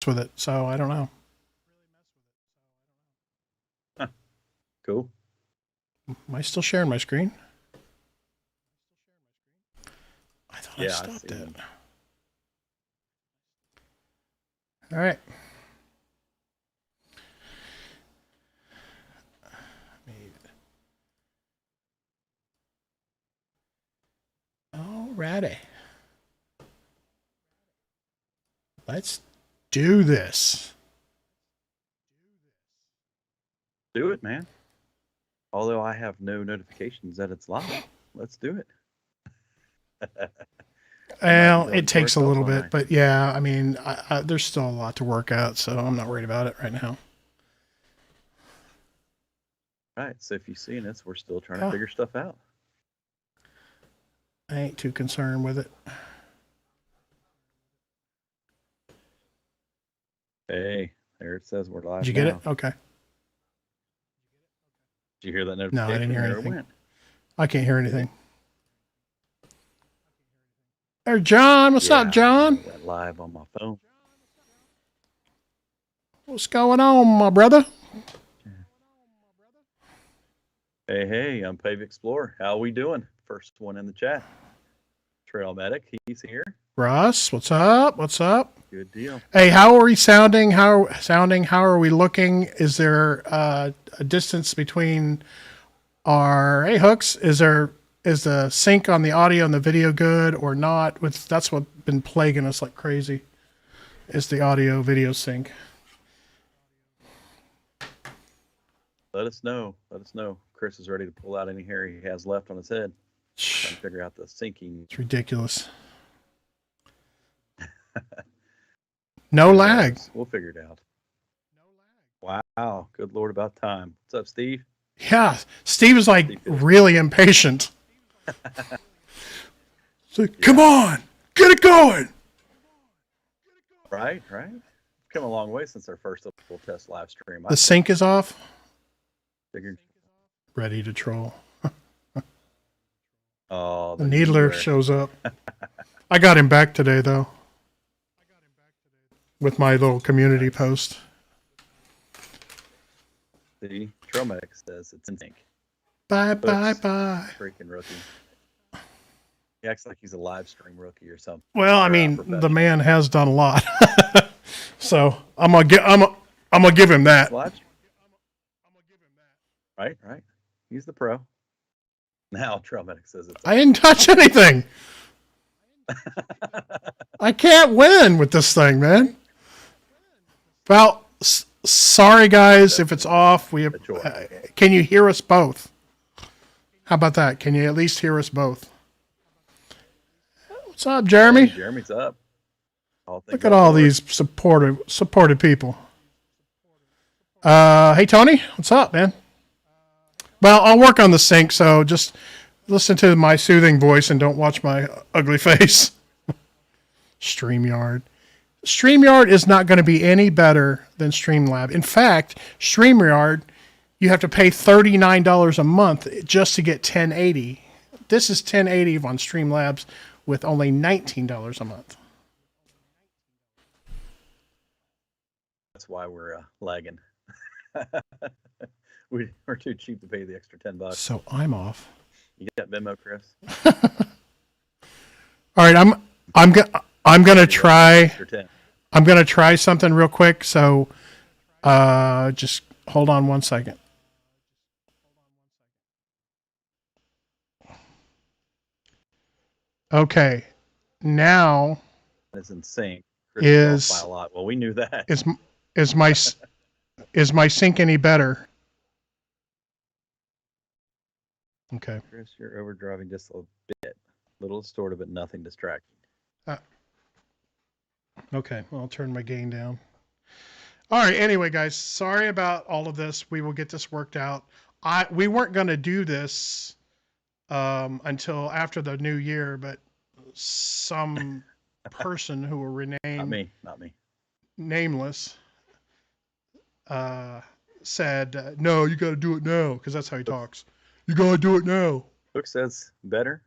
with it, so I don't know. Huh. Cool. Am I still sharing my screen? I thought I stopped it. All right. Alrighty. Let's do this. Do it, man. Although I have no notifications that it's live. Let's do it. Well, it takes a little bit, but yeah, I mean, there's still a lot to work out, so I'm not worried about it right now. Right, so if you've seen us, we're still trying to figure stuff out. I ain't too concerned with it. Hey, there it says we're live. Did you get it? Okay. Did you hear that notification? No, I didn't hear anything. I can't hear anything. Hey, John. What's up, John? That live on my phone. What's going on, my brother? Hey, I'm Pave Explorer. How are we doing? First one in the chat. Trail Medic, he's here. Russ, what's up? What's up? Good deal. Hey, how are we sounding? How are we looking? Is there a distance between our hooks? Is the sync on the audio and the video good or not? That's what's been plaguing us like crazy. Is the audio video sync? Let us know. Chris is ready to pull out any hair he has left on his head. Trying to figure out the syncing. It's ridiculous. No lag. We'll figure it out. Wow. Good Lord, about time. What's up, Steve? Yeah. Steve is like really impatient. So, come on. Get it going. Right. Come a long way since our first full test live stream. The sync is off. Figured. Ready to troll. Oh, the Needler shows up. I got him back today, though. With my little community post. The Tromex says it's in sync. Bye. Freaking rookie. He acts like he's a live stream rookie or something. Well, I mean, the man has done a lot. So I'm gonna give him that. Right. He's the pro. Now Tromex says it's. I didn't touch anything. I can't win with this thing, man. Well, sorry guys if it's off. We have, can you hear us both? How about that? Can you at least hear us both? What's up, Jeremy? Hey, Jeremy's up. Look at all these supportive people. Hey Tony, what's up, man? Well, I'll work on the sync, so just listen to my soothing voice and don't watch my ugly face. StreamYard. StreamYard is not going to be any better than Streamlab. In fact, StreamYard, you have to pay $39 a month just to get 1080. This is 1080 on Streamlabs with only $19 a month. That's why we're lagging. We're too cheap to pay the extra $10. So I'm off. You got memo, Chris? All right, I'm gonna try. I'm gonna try something real quick. So, just hold on 1 second. Okay, now it's in sync. Is by a lot. Well, we knew that. Is my sync any better? Okay. Chris, you're overdriving just a bit. Little distorted, but nothing distracting. Okay, well, I'll turn my gain down. All right, anyway, guys, sorry about all of this. We will get this worked out. We weren't going to do this until after the new year, but some person who will remain not me, nameless, said, no, you got to do it now, because that's how he talks. You got to do it now. Hook says better.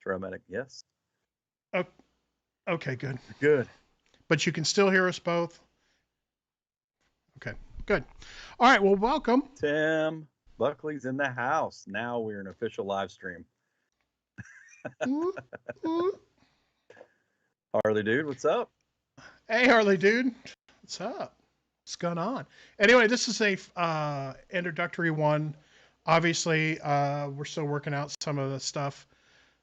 Paramedic, yes. Okay, good. Good. But you can still hear us both. Okay, good. All right, well, welcome. Tim Buckley's in the house. Now we're an official live stream. Harley dude, what's up? Hey, Harley dude. What's up? What's going on? Anyway, this is a introductory one. Obviously, we're still working out some of the stuff,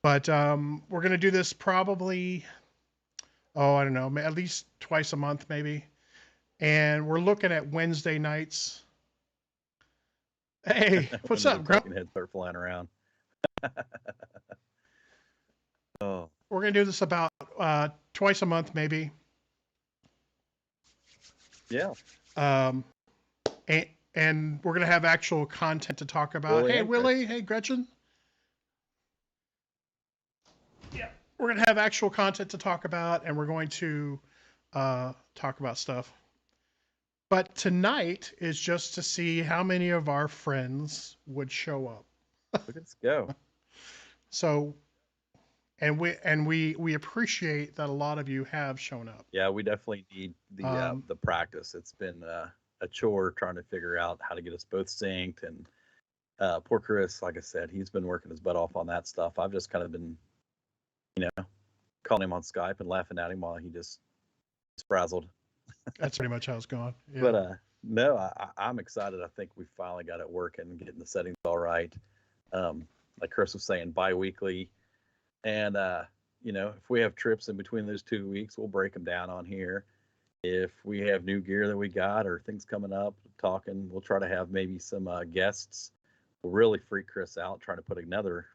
but we're going to do this probably, I don't know, at least twice a month, maybe. And we're looking at Wednesday nights. Hey, what's When the up, Grump? talking heads start flying around. Oh, We're going to do this about twice a month, maybe. yeah. Um, and we're going to have actual content to talk about. Willie Hey, and Willie. Hey, Gretchen. Yeah, we're going to have actual content to talk about, and we're going to talk about stuff. But tonight is just to see how many of our friends would show up. Let's go. So, and we appreciate that a lot of you have shown up. Yeah, we definitely need the practice. It's been a chore trying to figure out how to get us both synced. And poor Chris, like I said, he's been working his butt off on that stuff. I've just kind of been, calling him on Skype and laughing at him while he just frazzled. That's pretty much how it's going. Yeah. But no, I'm excited. I think we finally got it working, getting the settings all right. Like Chris was saying, bi-weekly. And, if we have trips in between those 2 weeks, we'll break them down on here. If we have new gear that we got or things coming up, talking, we'll try to have maybe some guests. We'll really freak Chris out trying to put another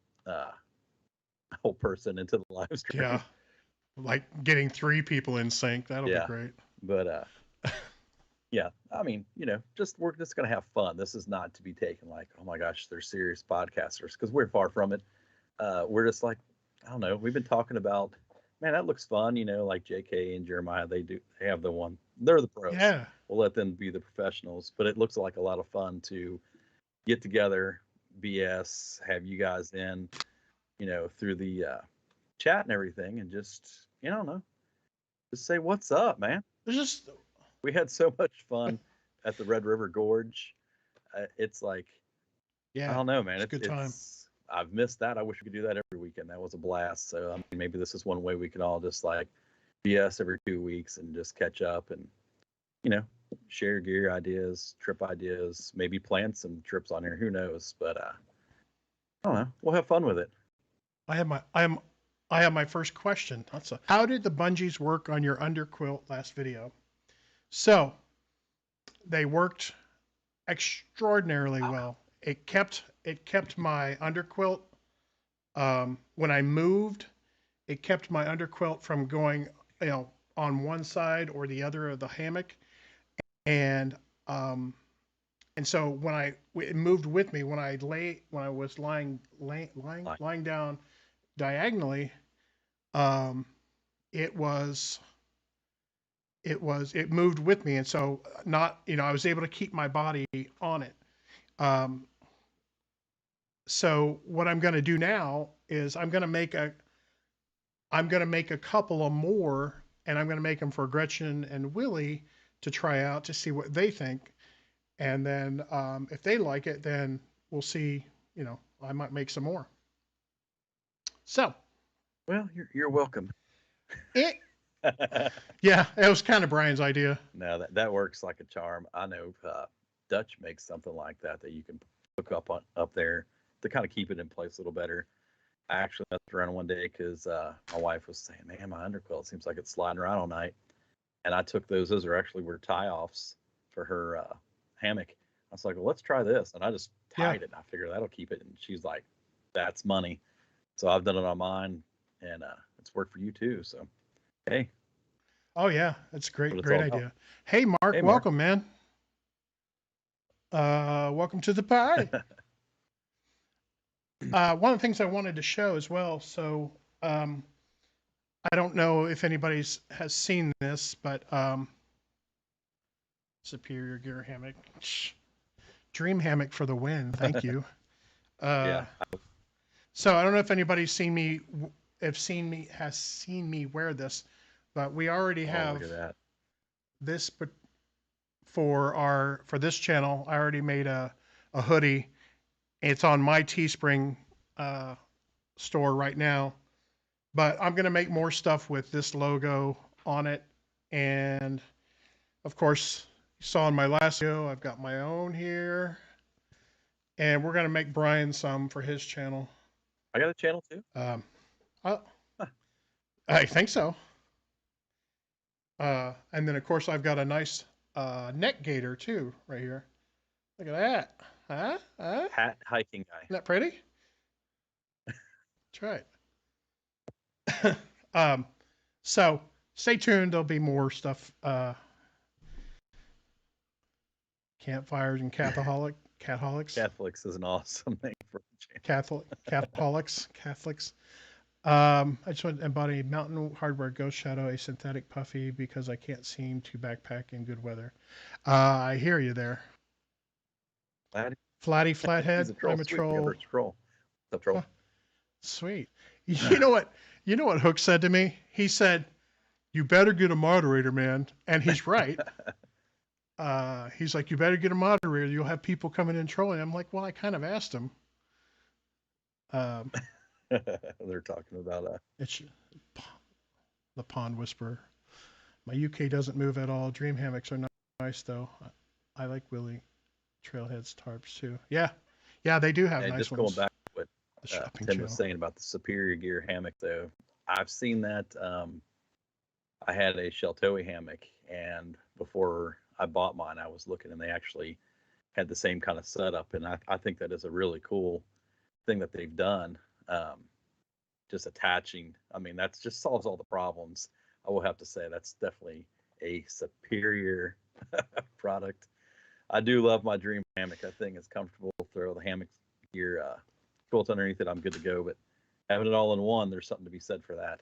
whole person into the live stream. Yeah. Like getting 3 people in sync. That'll be great. But yeah, I mean, we're just gonna have fun. This is not to be taken like, oh my gosh, they're serious podcasters, because we're far from it. We're just like, I don't know. We've been talking about, man, that looks fun. Like JK and Jeremiah, they have the one. They're the pros. Yeah. We'll let them be the professionals. But it looks like a lot of fun to get together, BS, have you guys in, through the chat and everything, and just, I don't know, just say what's up, man. We had so much fun at the Red River Gorge. It's like, I don't know, man. It's a good time. I've missed that. I wish we could do that every weekend. That was a blast. So maybe this is one way we can all just like BS every 2 weeks and just catch up and, share gear ideas, trip ideas, maybe plan some trips on here. Who knows? But I don't know. We'll have fun with it. I have my first question. How did the bungees work on your underquilt last video? So they worked extraordinarily well. It kept my underquilt. When I moved, it kept my underquilt from going, on one side or the other of the hammock. And so when it moved with me, when I was lying down diagonally, it moved with me. And so I was able to keep my body on it. So what I'm going to do now is I'm going to make a couple of more, and I'm going to make them for Gretchen and Willie to try out to see what they think. And then if they like it, then we'll see, I might make some more. So. Well, you're welcome. Yeah, it was kind of Brian's idea. No, that works like a charm. I know Dutch makes something like that you can hook up there to kind of keep it in place a little better. I actually messed around one day because my wife was saying, man, my underquilt seems like it's sliding around all night. And I took those were tie-offs for her hammock. I was like, well, let's try this. And I just tied it. I figured that'll keep it. And she's like, that's money. So I've done it on mine, and it's worked for you too. So, hey. Oh, yeah. That's great idea. About. Hey, Mark. Hey, welcome, man. Welcome to the party. One of the things I wanted to show as well, so I don't know if anybody has seen this, but Superior Gear Hammock. Dream hammock for the win. Thank you. Yeah. So I don't know if anybody's has seen me wear this, but we already have look at that. this for this channel. I already made a hoodie. It's on my Teespring store right now. But I'm gonna make more stuff with this logo on it. And of course, you saw in my last video, I've got my own here. And we're gonna make Brian some for his channel. I got a channel too. I, I think so. And then of course I've got a nice neck gaiter too, right here. Look at that. Huh? Hat hiking guy. Isn't that pretty? That's right. So stay tuned. There'll be more stuff. Campfires and Catholics. Catholics is an awesome name for a channel. Catholics. I just want to embody mountain hardware ghost shadow, a synthetic puffy, because I can't seem to backpack in good weather. I hear you there. Flatty flathead. He's a troll. I'm a Sweet. troll. You're a troll. What's up, troll? Sweet. You know what? You know what Hook said to me? He said, "You better get a moderator, man," and he's right. He's like, "You better get a moderator. You'll have people coming in trolling." I'm like, "Well, I kind of asked him." They're talking about It's the Pond Whisperer. My UK doesn't move at all. Dream hammocks are nice though. I like Willie Trailhead's tarps too. Yeah, they do have and nice just ones. going back to what The shopping Tim channel. was saying about the Superior Gear hammock, though, I've seen that. I had a Sheltoe hammock, and before I bought mine, I was looking, and they actually had the same kind of setup, and I think that is a really cool thing that they've done. Just attaching, I mean, that just solves all the problems. I will have to say that's definitely a superior product. I do love my Dream hammock. I think it's comfortable. Throw the hammock gear quilt underneath it, I'm good to go. But having it all in one, there's something to be said for that.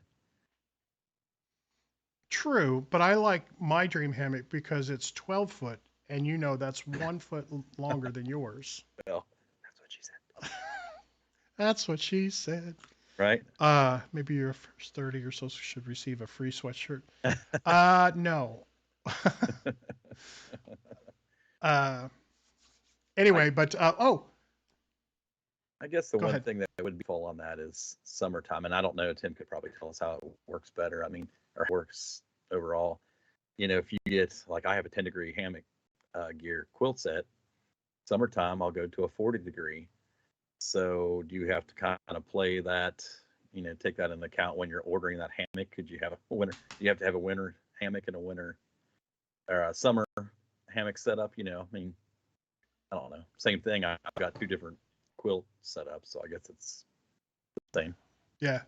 True, but I like my Dream hammock because it's 12 foot, and you know that's 1 foot longer than yours. Well, that's what she said. That's what she said. Right? Maybe your first 30 or so should receive a free sweatshirt. No. Anyway, but I guess the Go one ahead. thing that would be fall on that is summertime, and I don't know. Tim could probably tell us how it works better. I mean, or works overall. You know, if you get like I have a 10-degree hammock gear quilt set, summertime I'll go to a 40-degree. So do you have to kind of play that? You know, take that into account when you're ordering that hammock. Could you have a winter? You have to have a winter hammock and a winter or a summer hammock setup. You know, I mean, I don't know. Same thing. I've got two different quilt setups, so I guess it's the same. Yeah,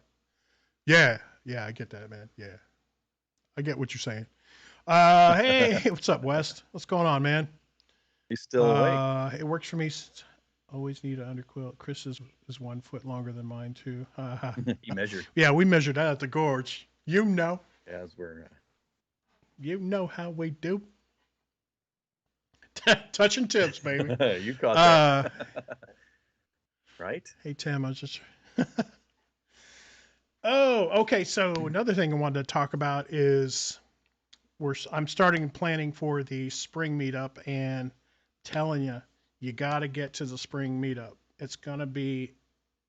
I get that, man. Yeah, I get what you're saying. Hey, what's up, West? What's going on, man? He's still awake. It works for me. Always need an underquilt. Chris is 1 foot longer than mine too. He measured. Yeah, we measured that at the gorge. You know. As we're. You know how we do. Touching tips, baby. You caught that. Right? Hey, Tim, I was just. Oh, okay. So another thing I wanted to talk about is I'm starting planning for the spring meetup, and telling you got to get to the spring meetup. It's gonna be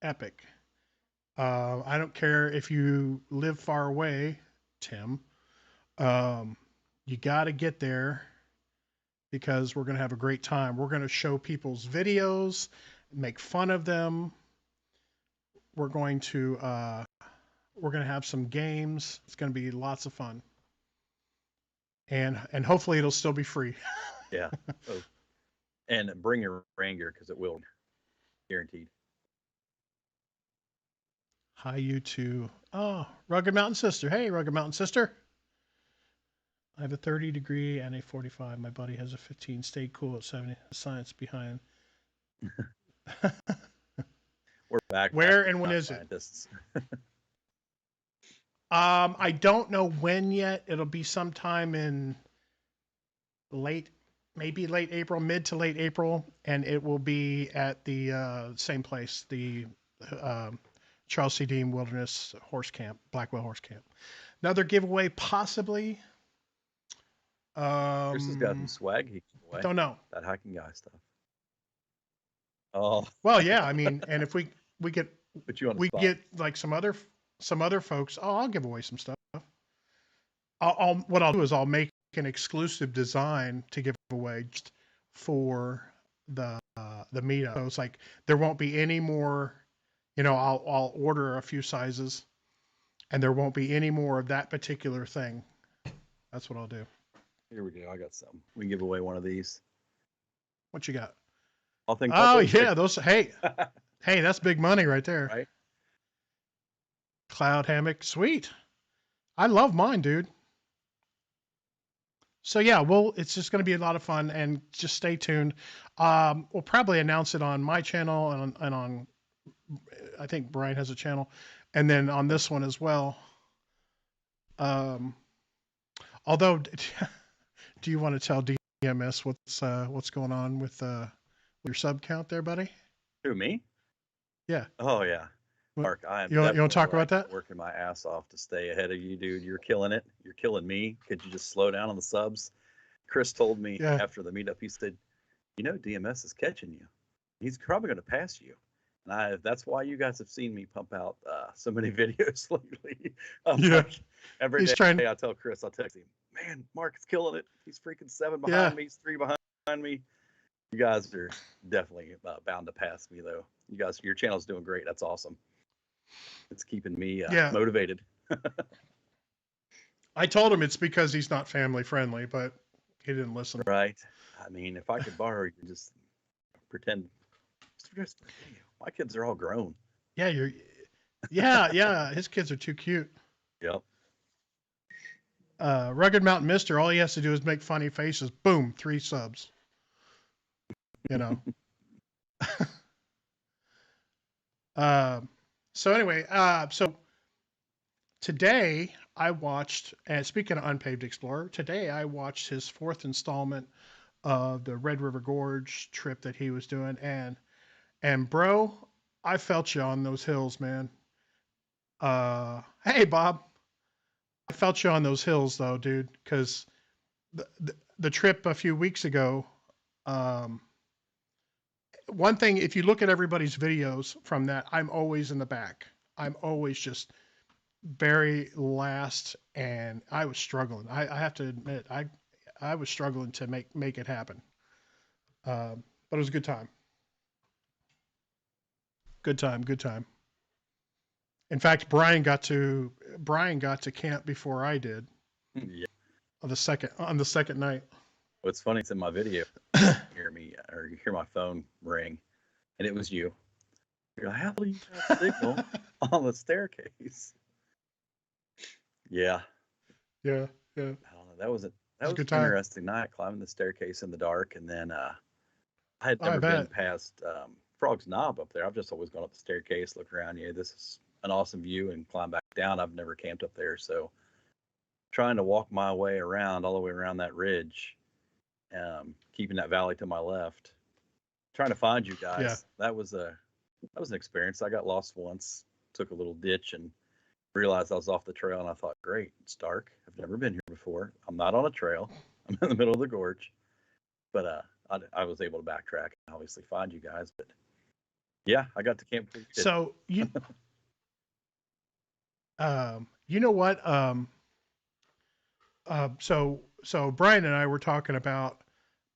epic. I don't care if you live far away, Tim. You got to get there because we're going to have a great time. We're going to show people's videos, make fun of them. We're going to have some games. It's going to be lots of fun, and hopefully it'll still be free. Yeah. Oh. And bring your rain gear because it will, guaranteed. Hi, you two. Oh, Rugged Mountain Sister. Hey, Rugged Mountain Sister. I have a 30-degree and a 45. My buddy has a 15. Stay cool at 70. The science behind. We're back. Where and when is it? I don't know when yet. It'll be sometime in maybe late April, mid to late April, and it will be at the same place, the Charles C. Dean Wilderness Horse Camp, Blackwell Horse Camp. Another giveaway, possibly. Chris has got some swag he can I away. don't know. That hiking guy stuff. Oh, Well, yeah, I mean, and if we get put you on the we spot. get like some other folks, oh, I'll give away some stuff. What I'll do is I'll make an exclusive design to give away just for the meetup. So it's like there won't be any more. I'll order a few sizes, and there won't be any more of that particular thing. That's what I'll do. Here we go. I got some. We can give away one of these. What you got? All things Oh outdoors. yeah, those. Hey, that's big money right there. Right? Cloud hammock, sweet. I love mine, dude. So yeah, well, it's just going to be a lot of fun, and just stay tuned. We'll probably announce it on my channel and on I think Brian has a channel, and then on this one as well. Although, do you want to tell DMS what's going on with your sub count there, buddy? Who, me? Yeah. Oh yeah. Mark, I am You want to talk definitely, about that? working my ass off to stay ahead of you, dude. You're killing it. You're killing me. Could you just slow down on the subs? Chris told me Yeah. after the meetup, he said, DMS is catching you. He's probably going to pass you. And that's why you guys have seen me pump out so many videos lately. Yeah. Like, every He's day trying. I tell Chris, I'll text him, man, Mark is killing it. He's freaking 7 behind Yeah. me. He's 3 behind me. You guys are definitely bound to pass me, though. You guys, your channel's doing great. That's awesome. It's keeping me Yeah. motivated. I told him it's because he's not family friendly, but he didn't listen. Right. I mean, if I could borrow you, just pretend. Just for video. My kids are all grown. Yeah, yeah. His kids are too cute. Yep. Rugged Mountain Mister, all he has to do is make funny faces. Boom, 3 subs. You know. So anyway, so today I watched, and speaking of Unpaved Explorer, today I watched his 4th installment of the Red River Gorge trip that he was doing, and bro, I felt you on those hills, man. Hey Bob, I felt you on those hills though, dude, because the trip a few weeks ago. One thing, if you look at everybody's videos from that, I'm always in the back. I'm always just very last, and I was struggling. I have to admit, I was struggling to make it happen. But it was a good time. Good time. Good time. In fact, Brian got to camp before I did Yeah. on the second night. What's funny is in my video, hear me or you hear my phone ring, and it was you. You're like, how do you have signal on the staircase? Yeah. Yeah. I don't know. That was a an good time. interesting night climbing the staircase in the dark, and then I had I never been bet. past Frog's Knob up there. I've just always gone up the staircase, look around. Yeah, this is an awesome view, and climb back down. I've never camped up there, so trying to walk my way around all the way around that ridge, keeping that valley to my left, trying to find you guys. Yeah. That was an experience. I got lost once, took a little ditch, and realized I was off the trail. And I thought, great, it's dark. I've never been here before. I'm not on a trail. I'm in the middle of the gorge. But I was able to backtrack and obviously find you guys. But yeah, I got to camp. So you know what? So Brian and I were talking about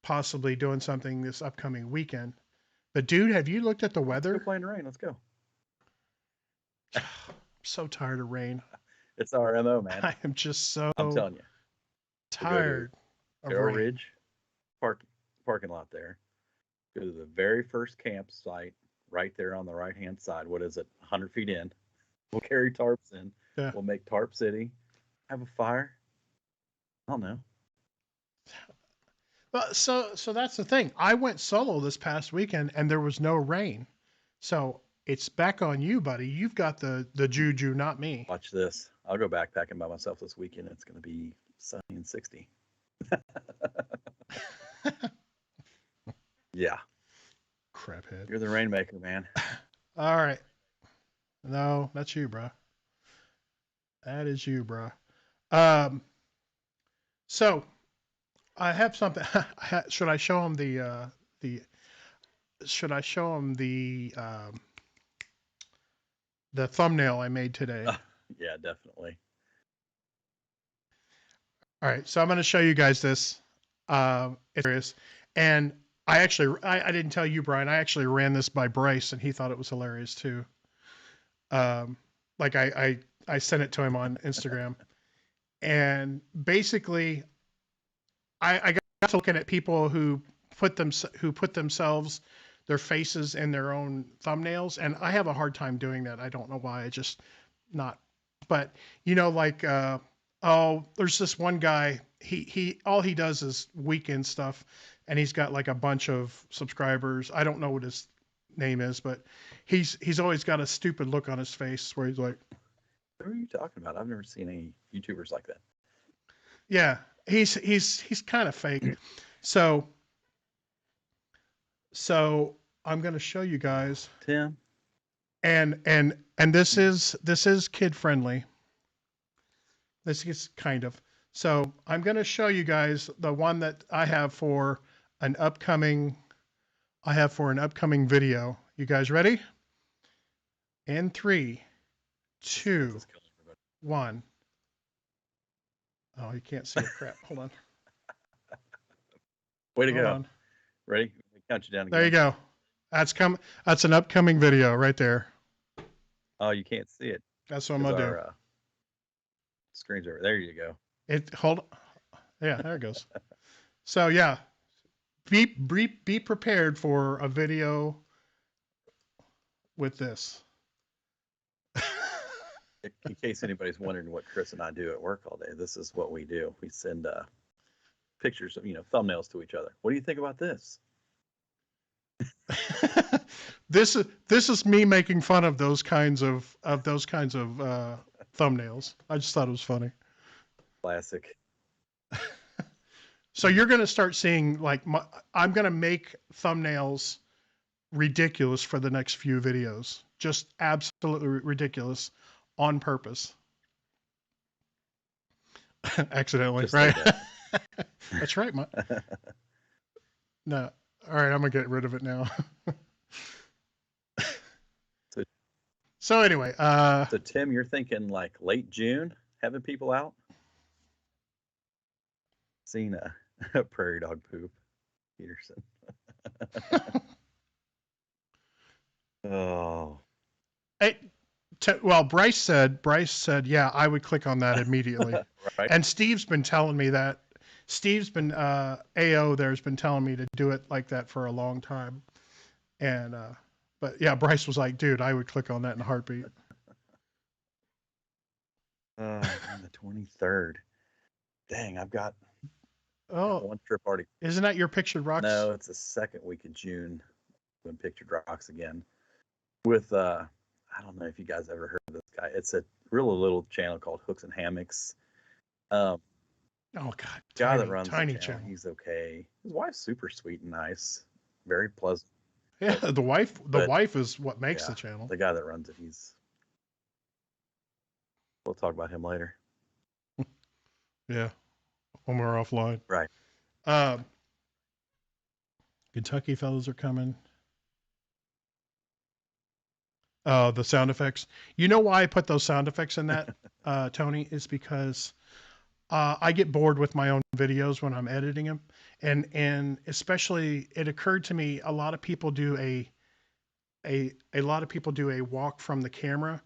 possibly doing something this upcoming weekend. But dude, have you looked at the Let's weather? go play in the rain. Let's go. I'm so tired of rain. It's our MO, man. I am just so I'm telling you. tired of Carroll rain. Ridge parking lot there. Go to the very first campsite right there on the right hand side. What is it? 100 feet in. We'll carry tarps in. Yeah. We'll make Tarp City. Have a fire. I don't know. But so that's the thing. I went solo this past weekend and there was no rain. So it's back on you, buddy. You've got the juju, not me. Watch this. I'll go backpacking by myself this weekend. It's going to be sunny and 60. Yeah. Craphead. You're the rainmaker, man. All right. No, that's you, bro. That is you, bro. So I have something. Should I show him the? Should I show him the thumbnail I made today? Yeah, definitely. All right, so I'm going to show you guys this. It's hilarious, and I didn't tell you, Brian. I actually ran this by Bryce, and he thought it was hilarious too. Um, like I sent it to him on Instagram, and basically I got to looking at people who put themselves their faces in their own thumbnails, and I have a hard time doing that. I don't know why. I just not. But like oh, there's this one guy. He all he does is weekend stuff, and he's got like a bunch of subscribers. I don't know what his name is, but he's always got a stupid look on his face where he's like, Who are you talking about? I've never seen any YouTubers like that. yeah, he's kind of fake. So So I'm going to show you guys, Tim, and this is kid friendly. This is kind of. So I'm going to show you guys the one that I have for an upcoming. I have for an upcoming video. You guys ready? In 3, 2, just killing everybody. 1. Oh, you can't see it. Crap. Hold on. Way to Hold go. on. Ready? We count you down again. There you go. That's an upcoming video right there. Oh, you can't see it. That's what I'm gonna do. Our screen's over. There you go. Yeah, there it goes. So yeah, be prepared for a video with this. In case anybody's wondering what Chris and I do at work all day, this is what we do. We send pictures of thumbnails to each other. What do you think about this? This is me making fun of those kinds of thumbnails. I just thought it was funny. Classic. So you're gonna start seeing I'm gonna make thumbnails ridiculous for the next few videos. Just absolutely ridiculous on purpose. Accidentally, Just right? like that. That's right, no. All right, I'm gonna get rid of it now. So anyway, So Tim, you're thinking like late June, having people out? Seen a prairie dog poop, Peterson. Oh, well, Bryce said, yeah, I would click on that immediately. right. And Steve's been telling me that. Steve's been AO there's been telling me to do it like that for a long time. And but yeah, Bryce was like, dude, I would click on that in a heartbeat. On the 23rd. Dang, I've got Oh, one trip already. isn't that your Pictured Rocks? No, it's the second week of June when Pictured Rocks again. With I don't know if you guys ever heard of this guy. It's a real little channel called Hooks and Hammocks. Oh God, Guy that runs tiny the channel, channel. he's okay. His wife's super sweet and nice, very pleasant. Yeah, the wife is what makes Yeah, the channel. the guy that runs it, we'll talk about him later. Yeah, when we're offline. Right. Kentucky fellows are coming. The sound effects. You know why I put those sound effects in that, Tony? Is because I get bored with my own videos when I'm editing them, and especially it occurred to me a lot of people do a lot of people do a walk from the camera,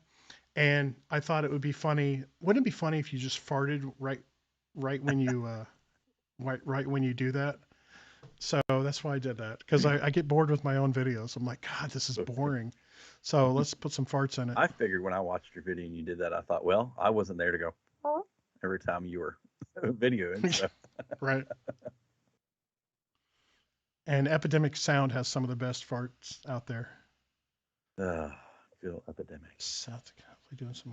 and I thought it would be funny. Wouldn't it be funny if you just farted right when you right when you do that? So that's why I did that, because I get bored with my own videos. I'm like, God, this is boring. So let's put some farts in it. I figured when I watched your video and you did that, I thought, well, I wasn't there to go every time you were videoing. So. Right. And Epidemic Sound has some of the best farts out there. Feel epidemic. South Dakota doing some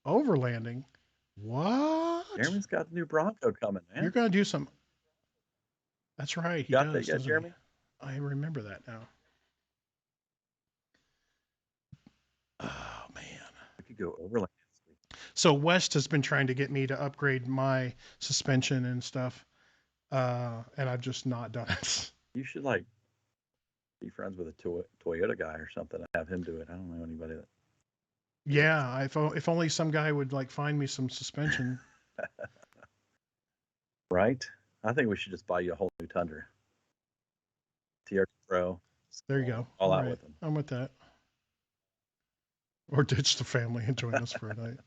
overlanding. What? Jeremy's got the new Bronco coming, man. You're gonna do some. That's right. He got does, that yet, doesn't he? Jeremy? I remember that now. Oh man. We could go overland. So West has been trying to get me to upgrade my suspension and stuff. and I've just not done it. You should like be friends with a Toyota guy or something and have him do it. I don't know anybody that. Yeah, if only some guy would like find me some suspension. Right? I think we should just buy you a whole new Tundra. TRT Pro. There you go. All All out right, with them. I'm with that. Or ditch the family and join us for a night.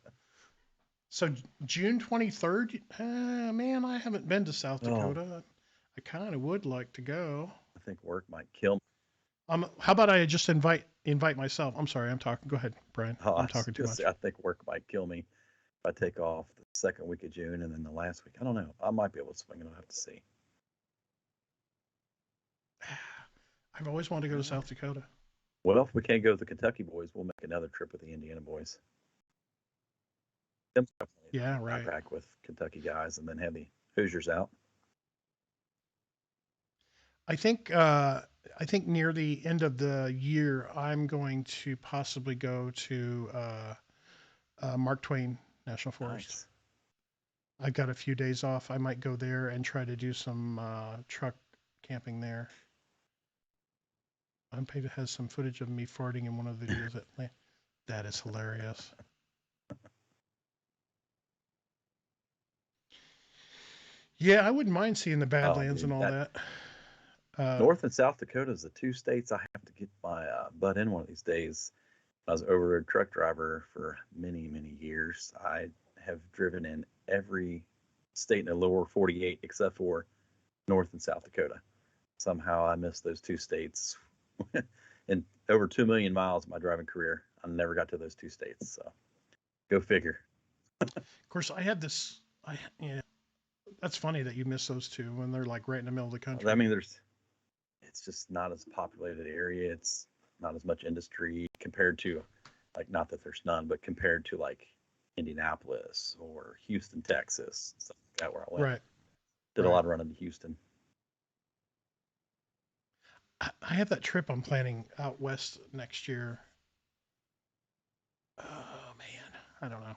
So June 23rd, man, I haven't been to South Oh, Dakota. I kind of would like to go. I think work might kill me. How about I just invite myself? I'm sorry, I'm talking. Go ahead, Brian. Oh, I I'm was talking too gonna say, much. I think work might kill me if I take off the second week of June and then the last week. I don't know. I might be able to swing it. I'll have to see. I've always wanted to go to South Dakota. Well, if we can't go with the Kentucky boys, we'll make another trip with the Indiana boys. Tim's definitely Yeah, right. backpack with Kentucky guys and then have the Hoosiers out. I think near the end of the year, I'm going to possibly go to Mark Twain National Forest. Nice. I've got a few days off. I might go there and try to do some truck camping there. Unpaid has some footage of me farting in one of the videos. That is hilarious. Yeah, I wouldn't mind seeing the Oh, Badlands and dude, all that that. North and South Dakota is the two states I have to get my butt in one of these days. I was over a truck driver for many, many years. I have driven in every state in the lower 48 except for North and South Dakota. Somehow I missed those two states. In over 2 million miles of my driving career, I never got to those two states. So go figure. Of course, I had this. Yeah, that's funny that you miss those two when they're like right in the middle of the I country. mean, it's just not as populated area. It's not as much industry compared to, like, not that there's none, but compared to like Indianapolis or Houston, Texas, stuff like that, where I went. Right, Did a right. lot of running to Houston. I have that trip I'm planning out west next year. Oh man, I don't know.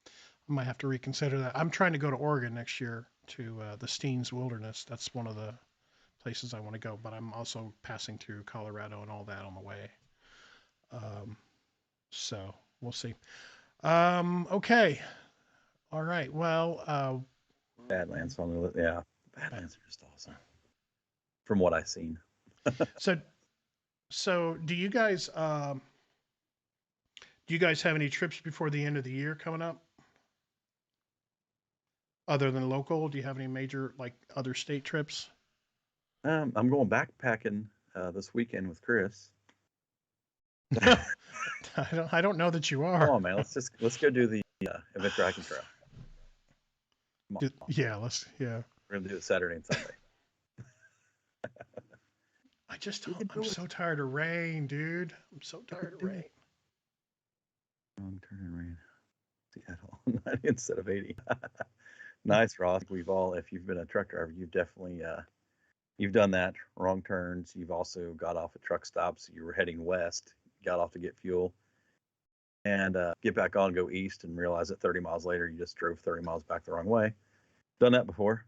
I might have to reconsider that. I'm trying to go to Oregon next year to the Steens Wilderness. That's one of the places I want to go, but I'm also passing through Colorado and all that on the way. Um, so we'll see. Okay. All right. Well, Badlands, yeah, Badlands are just awesome from what I've seen. so do you guys have any trips before the end of the year coming up other than local? Do you have any major like other state trips? I'm going backpacking this weekend with Chris. I don't know that you Come are. on, man. Let's go do the Adventure Hiking Trail. Come on. Yeah, yeah. We're gonna do it Saturday and Sunday. I just You don't. can I'm do it. so tired of rain, dude. I'm so You tired can of do rain. it. Turning rain. Seattle 90 instead of 80. Nice, Ross. We've all, if you've been a truck driver, you've definitely you've done that. Wrong turns. You've also got off at truck stops. You were heading west, got off to get fuel, and get back on, go east, and realize that 30 miles later you just drove 30 miles back the wrong way. Done that before.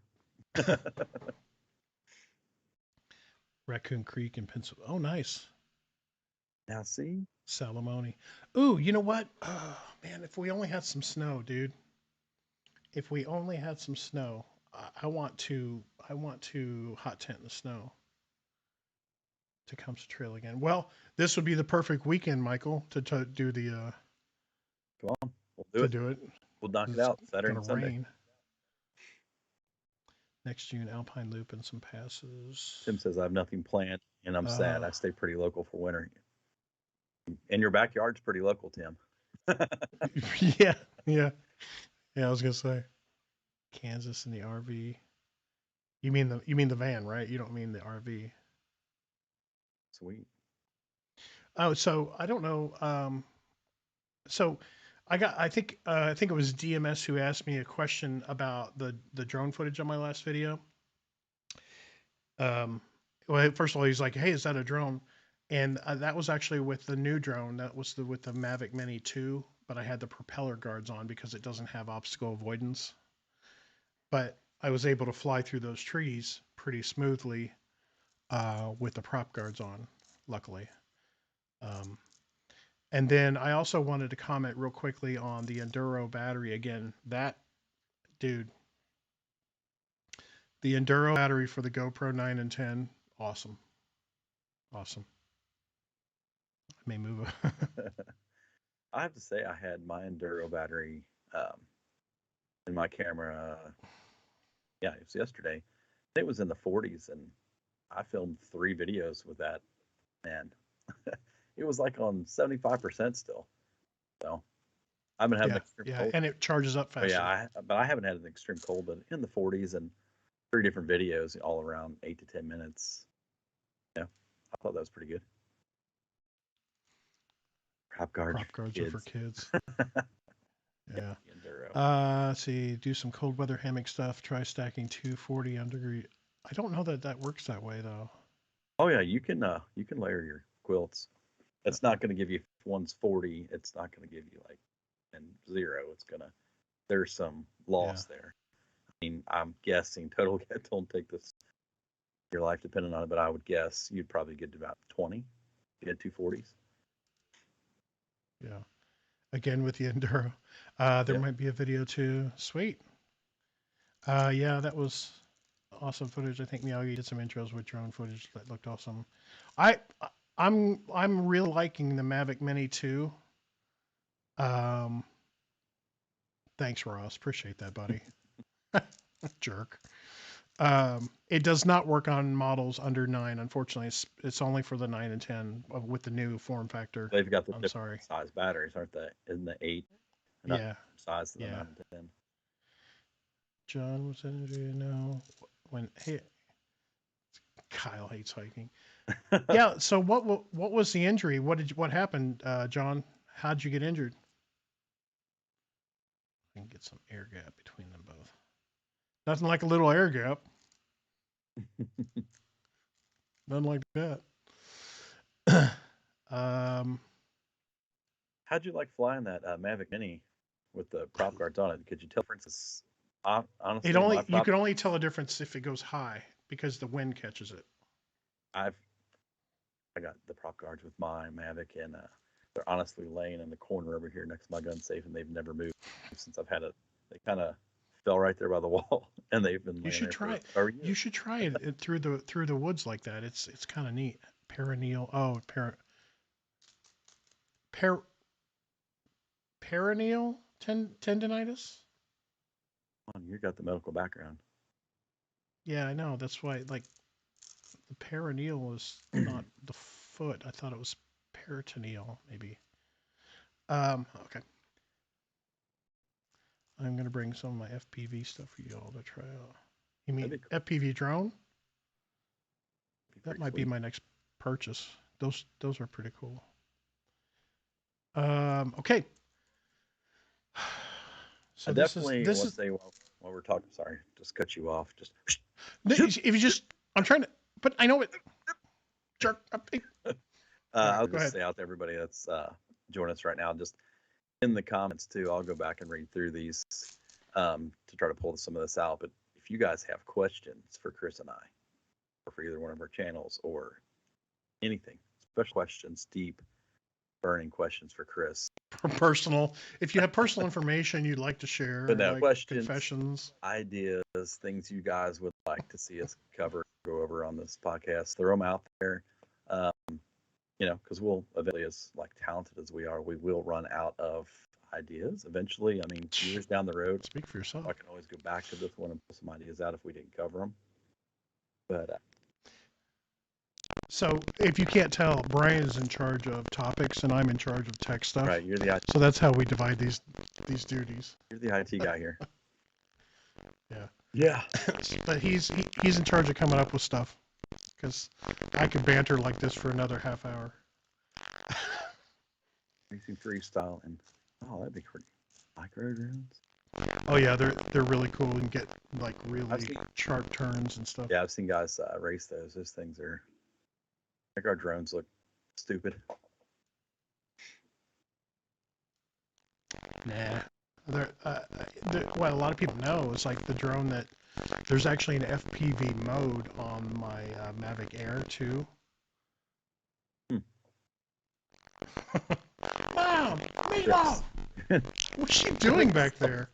Raccoon Creek in Pennsylvania. Oh, nice. Now, see, Salamone. Ooh, you know what? Oh, man, if we only had some snow, dude. If we only had some snow, I want to. I want to hot tent in the snow to Tecumseh Trail again. Well, this would be the perfect weekend, Michael, to do the come on, we'll do to it. do it. We'll knock it It's out Saturday gonna and Sunday. rain next June. Alpine Loop and some passes. Tim says I have nothing planned, and I'm sad. Uh, I stay pretty local for winter. And your backyard's pretty local, Tim. yeah, yeah, yeah. I was gonna say Kansas in the RV. You mean the van, right? You don't mean the RV. Sweet. Oh, so I don't know. So I think it was DMS who asked me a question about the drone footage on my last video. Well, first of all, he's like, "Hey, is that a drone?" And that was actually with the new drone. That was with the Mavic Mini 2, but I had the propeller guards on because it doesn't have obstacle avoidance. But I was able to fly through those trees pretty smoothly with the prop guards on, luckily. Um, and then I also wanted to comment real quickly on the Enduro battery again. That dude, the Enduro battery for the GoPro 9 and 10, awesome, awesome. I may move. I have to say, I had my Enduro battery in my camera. Yeah, it was yesterday. It was in the 40s, and I filmed 3 videos with that. And it was like on 75% still. So I haven't had an extreme Yeah, cold. and it charges up But faster. yeah, but I haven't had an extreme cold, but in the 40s and 3 different videos, all around 8 to 10 minutes. Yeah, I thought that was pretty good. Prop guards are for kids. Yeah. Enduro. Let's see. Do some cold weather hammock stuff. Try stacking 240 on degree. I don't know that works that way though. Oh yeah, you can layer your quilts. It's not going to give you, if one's 40, it's not going to give you like and 0. It's gonna, there's some loss there. I mean, I'm guessing total don't take this your life depending on it, but I would guess you'd probably get to about 20 if you had 240s. Yeah. Again with the Enduro. There might be a video too. Sweet. Yeah, that was awesome footage. I think Miyagi did some intros with drone footage that looked awesome. I'm really liking the Mavic Mini 2. Thanks, Ross. Appreciate that, buddy. Jerk. It does not work on models under 9. Unfortunately, it's only for the 9 and 10 with the new form factor. They've got the different size batteries, aren't they? Isn't the 8? Yeah. Size of the 9 and 10. John was in no when hey Kyle hates hiking. Yeah. So what was the injury? What happened, John? How'd you get injured? I can get some air gap between them both. Nothing like a little air gap. Nothing like that. How'd you like flying that Mavic Mini with the prop guards on it? Could you tell, for instance, honestly, you can only tell a difference if it goes high because the wind catches it. I got the prop guards with my Mavic, and they're honestly laying in the corner over here next to my gun safe, and they've never moved since I've had it. They kind of fell right there by the wall, and they've been. You should try it. You should try it through the woods like that. It's kind of neat. Perineal. Perineal tendonitis. You got the medical background. Yeah, I know. That's why, like, the perineal is not the foot. I thought it was peritoneal, maybe. Okay. I'm gonna bring some of my FPV stuff for y'all to try out. You mean cool. FPV drone? That might be my next purchase. Those are pretty cool. Okay. So I definitely want to say while we're talking, sorry, just cut you off. Just if you just, I'm trying to, but I know it. Jerk. I'll just say out to everybody that's joining us right now, just in the comments too. I'll go back and read through these to try to pull some of this out. But if you guys have questions for Chris and I, or for either one of our channels, or anything, special questions, deep, burning questions for Chris. Personal. If you have personal information you'd like to share, but no, like questions, confessions, ideas, things you guys would like to see us cover, go over on this podcast, throw them out there. You know, because we'll eventually, as like talented as we are, we will run out of ideas eventually. I mean, years down the road. Speak for yourself. I can always go back to this one and pull some ideas out if we didn't cover them. But so if you can't tell, Brian is in charge of topics and I'm in charge of tech stuff. Right, you're the IT. So that's how we divide these duties. You're the IT guy here. Yeah. Yeah. But he's in charge of coming up with stuff, because I could banter like this for another half hour. Racing freestyle and that'd be pretty. Micro drones. Oh yeah, they're really cool and get like really sharp turns and stuff. Yeah, I've seen guys race those. Those things are like, our drones look stupid. Nah. What a lot of people know is like the drone that There's actually an FPV mode on my Mavic Air too. Mom, meatloaf! What's she doing back there?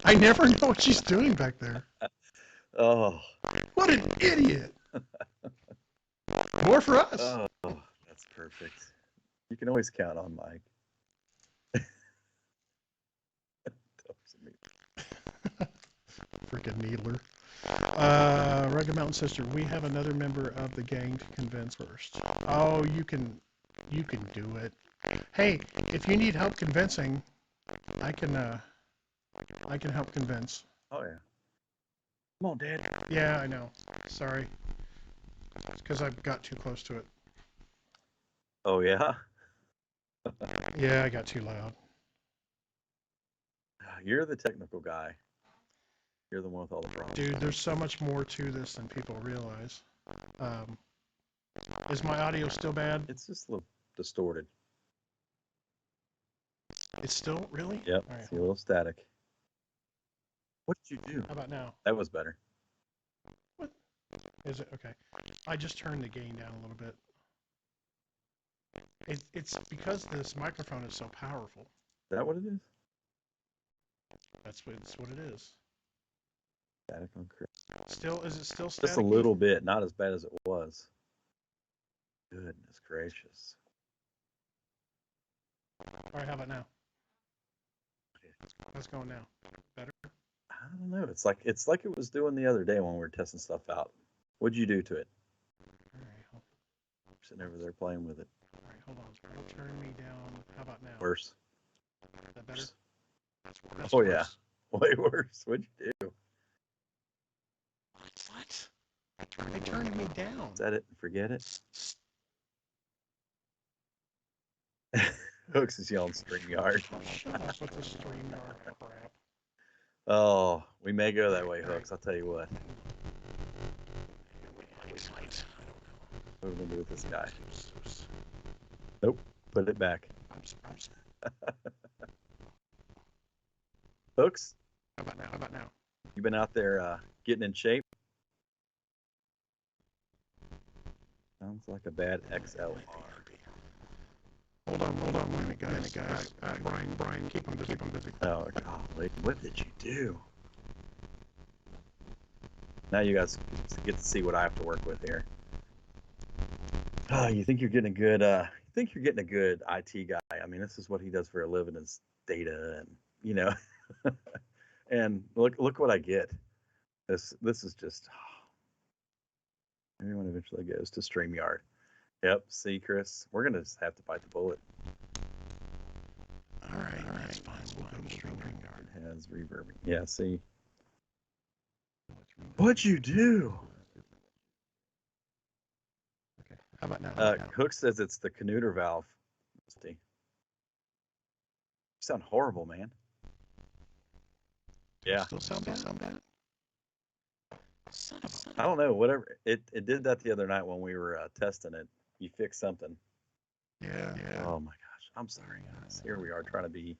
I never know what she's doing back there. Oh. What an idiot! More for us. Oh, that's perfect. You can always count on Mike. Freaking needler. Rugged Mountain Sister, we have another member of the gang to convince first. Oh, you can do it. Hey, if you need help convincing, I can help convince. Oh yeah. Come on, Dad. Yeah, I know. Sorry. It's because I got too close to it. Oh yeah. Yeah, I got too loud. You're the technical guy. You're the one with all the problems. Dude, there's so much more to this than people realize. Is my audio still bad? It's just a little distorted. It's still really? Yep. All right, See a little static. What did you do? how about now? That was better. What? Is it? Okay. I just turned the gain down a little bit. It's because this microphone is so powerful. Is that what it is? That's what it is. Static on Chris. Still, is it still static? Just a little bit, not as bad as it was. Goodness gracious. All right, how about now? How's it going now? Better? I don't know. It's like it was doing the other day when we were testing stuff out. What'd you do to it? All right, Sitting over there playing with it. all right, hold on. Turn me down. How about now? Worse. Is that better? That's Oh worse. yeah. Way worse. What'd you do? What? They turned me down. Set it and forget it. Hooks is yelling StreamYard. Oh, shut up with the StreamYard crap. Oh, we may go that way, Hooks. I'll tell you what. What are we gonna do with this guy? Nope. Put it back. Hooks, How about now? you been out there getting in shape? Sounds like a bad XLR. Hold on, wait a minute, guys. Brian, keep him busy. Oh, golly, what did you do? Now you guys get to see what I have to work with here. Oh, you think you're getting a good? IT guy. I mean, this is what he does for a living: is data, and and look what I get. This is just. Everyone eventually goes to StreamYard. Yep. See, Chris, we're gonna just have to bite the bullet. All right, that's fine. We'll go to StreamYard. It has reverbing. Yeah. See. What'd you do? Okay. How about now? Hook says it's the Canuter valve. You sound horrible, man. Yeah. Still sound bad? Son of a... I don't know. Whatever. It did that the other night when we were testing it. You fixed something. Yeah. Oh my gosh. I'm sorry, guys. Here we are trying to be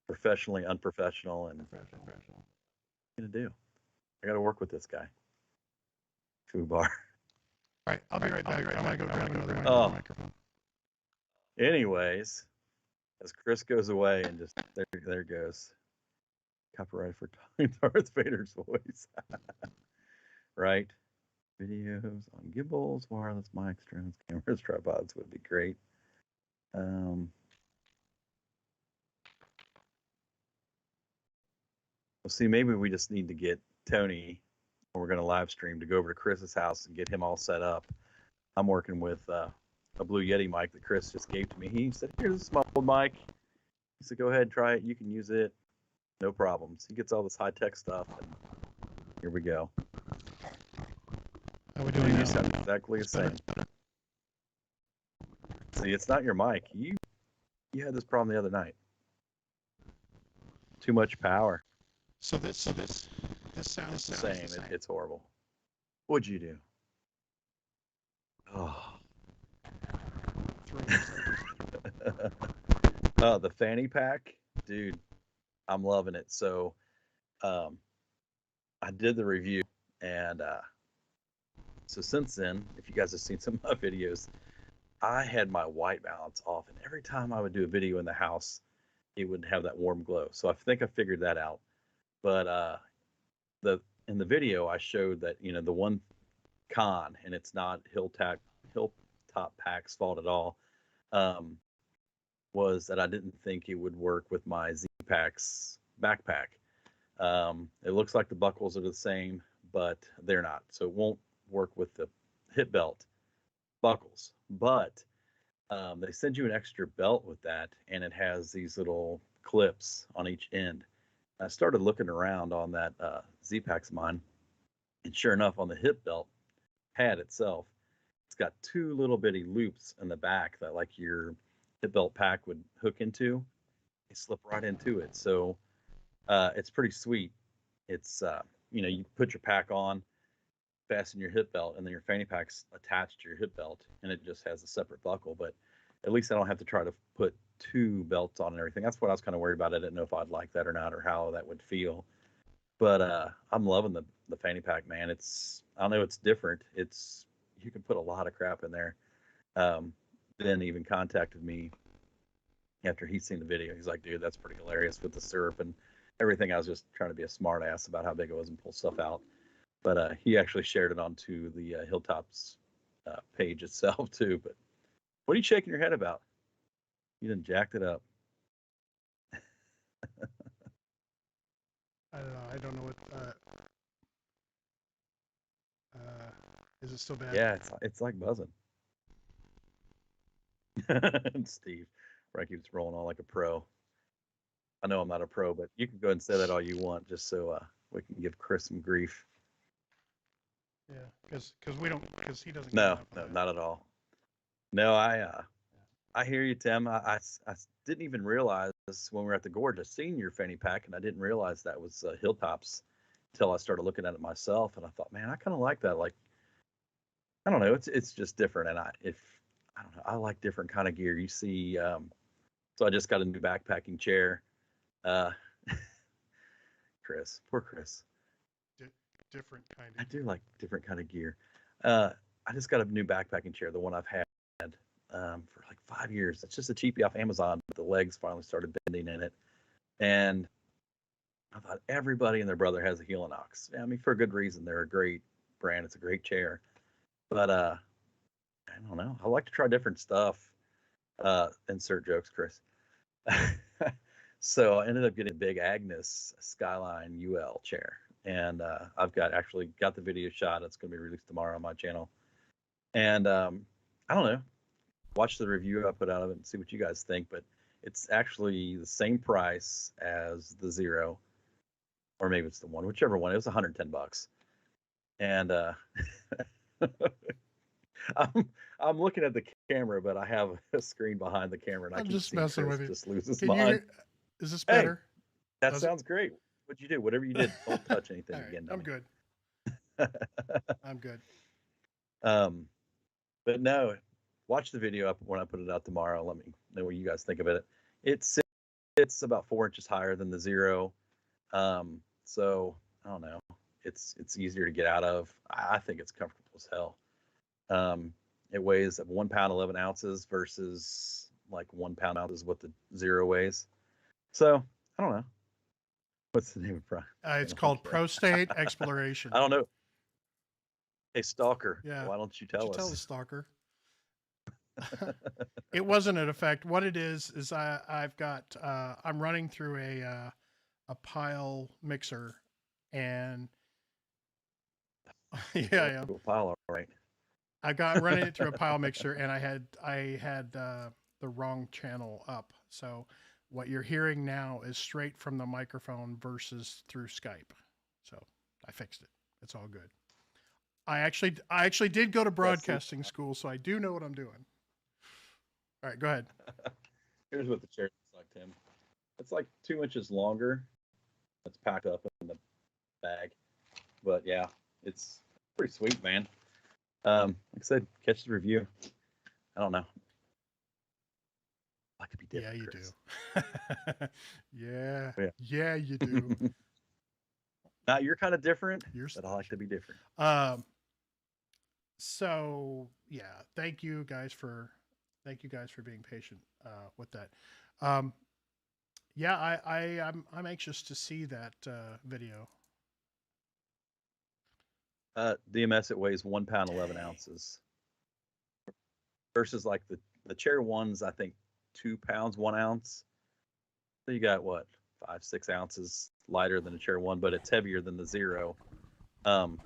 professionally unprofessional, and what am I gonna do? I got to work with this guy. Foobar. All right, I'll be right back. I'm gonna go grab another microphone. Anyways, as Chris goes away, and just there goes copyright for Darth Vader's voice. Right? Videos on gimbals, wireless mics, drones, cameras, tripods would be great. Well, see, maybe we just need to get Tony, when we're going to live stream, to go over to Chris's house and get him all set up. I'm working with a Blue Yeti mic that Chris just gave to me. He said, "Here, this is my old mic." He said, "Go ahead, try it. You can use it. No problems." He gets all this high-tech stuff, and here we go. How are we doing now? You sound exactly the same. See, it's not your mic. You had this problem the other night. Too much power. So this sounds the same. It's horrible. What'd you do? Oh. Oh, the fanny pack, dude. I'm loving it. So, I did the review, and so since then, if you guys have seen some of my videos, I had my white balance off, and every time I would do a video in the house, it would have that warm glow. So I think I figured that out. But the in the video, I showed that the one con, and it's not Hilltop Pack's fault at all, um, was that I didn't think it would work with my Z-Pack's backpack. It looks like the buckles are the same, but they're not. So it won't work with the hip belt buckles. But they send you an extra belt with that, and it has these little clips on each end. I started looking around on that Z-Pack's mine, and sure enough, on the hip belt pad itself, it's got two little bitty loops in the back that like your hip belt pack would hook into. They slip right into it. So it's pretty sweet. It's you put your pack on, fasten your hip belt, and then your fanny pack's attached to your hip belt, and it just has a separate buckle. But at least I don't have to try to put two belts on and everything. That's what I was kind of worried about. I didn't know if I'd like that or not, or how that would feel. But I'm loving the fanny pack, man. I know it's different. You can put a lot of crap in there. Ben even contacted me after he'd seen the video. He's like, dude, that's pretty hilarious with the syrup and everything. I was just trying to be a smart ass about how big it was and pull stuff out. But he actually shared it onto the Hilltops page itself too. But what are you shaking your head about? You done jacked it up. I don't know. I don't know what. Is it still bad? Yeah, it's like buzzing. Steve, right, keeps rolling on like a pro. I know I'm not a pro, but you can go ahead and say that all you want, just so we can give Chris some grief. Yeah, because he doesn't. No, not at all. No, I hear you, Tim. I didn't even realize when we were at the gorge. I seen your fanny pack, and I didn't realize that was Hilltops until I started looking at it myself, and I thought, man, I kind of like that. Like, I don't know, it's just different, and I don't know, I like different kind of gear. You see, so I just got a new backpacking chair. Uh, poor Chris. Different kind of. I do like different kind of gear. I just got a new backpacking chair, the one I've had for like 5 years. It's just a cheapie off Amazon, but the legs finally started bending in it. And I thought everybody and their brother has a Helinox. I mean, for a good reason. They're a great brand. It's a great chair. But I don't know. I like to try different stuff. Insert jokes, Chris. So I ended up getting a big Agnes Skyline UL chair. And I've actually got the video shot. It's going to be released tomorrow on my channel. And I don't know. Watch the review I put out of it and see what you guys think. But it's actually the same price as the Zero, or maybe it's the one, whichever one. It was $110. And I'm looking at the camera, but I have a screen behind the camera, and I I'm keep just seeing messing Chris with you. just lose his Can mind. Is this better? That Does sounds great. What'd you do? Whatever you did, don't touch anything All right, again. I'm good. I'm good. But no, watch the video up when I put it out tomorrow. Let me know what you guys think of it. It's about 4 inches higher than the Zero. So I don't know. It's easier to get out of. I think it's comfortable as hell. It weighs 1 pound 11 ounces versus like 1 pound ounces what the Zero weighs. So I don't know. What's the name of it? It's called Prostate Exploration. I don't know. Hey, stalker. Yeah. Why don't you tell us? Tell the stalker. It wasn't an effect. What it is I've got I'm running through a pile mixer, and yeah. A pile, all right. I got running it through a pile mixer, and I had the wrong channel up. So what you're hearing now is straight from the microphone versus through Skype. So I fixed it. It's all good. I actually did go to broadcasting school, so I do know what I'm doing. All right, go ahead. Here's what the chair looks like, Tim. It's like 2 inches longer. It's packed up in the bag. But yeah, it's pretty sweet, man. Like I said, catch the review. I don't know. I could be different. Yeah, you do. Yeah, you do. Now you're kind of different, You're but I like to be different. um. So yeah, thank you guys for being patient with that. Um, yeah, I'm anxious to see that video. DMS, it weighs 1 pound 11 ounces versus like the chair ones. I think 2 pounds 1 ounce. So you got what 5 6 ounces lighter than a chair one, but it's heavier than the zero. Um,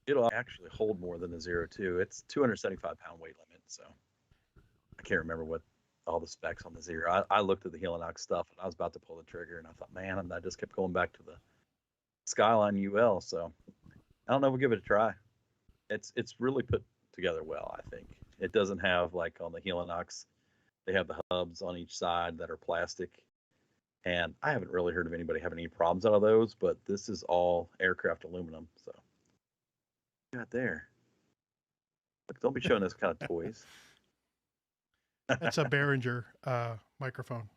it'll actually hold more than the zero too. It's 275 pound weight limit. So I can't remember what all the specs on the zero. I looked at the Helinox stuff and I was about to pull the trigger and I thought, man, and I just kept going back to the Skyline UL. So I don't know. We'll give it a try. It's really put together well. I think it doesn't have like on the Helinox. They have the hubs on each side that are plastic, and I haven't really heard of anybody having any problems out of those. But this is all aircraft aluminum. So got there. Look, don't be showing us kind of toys. That's a Behringer microphone.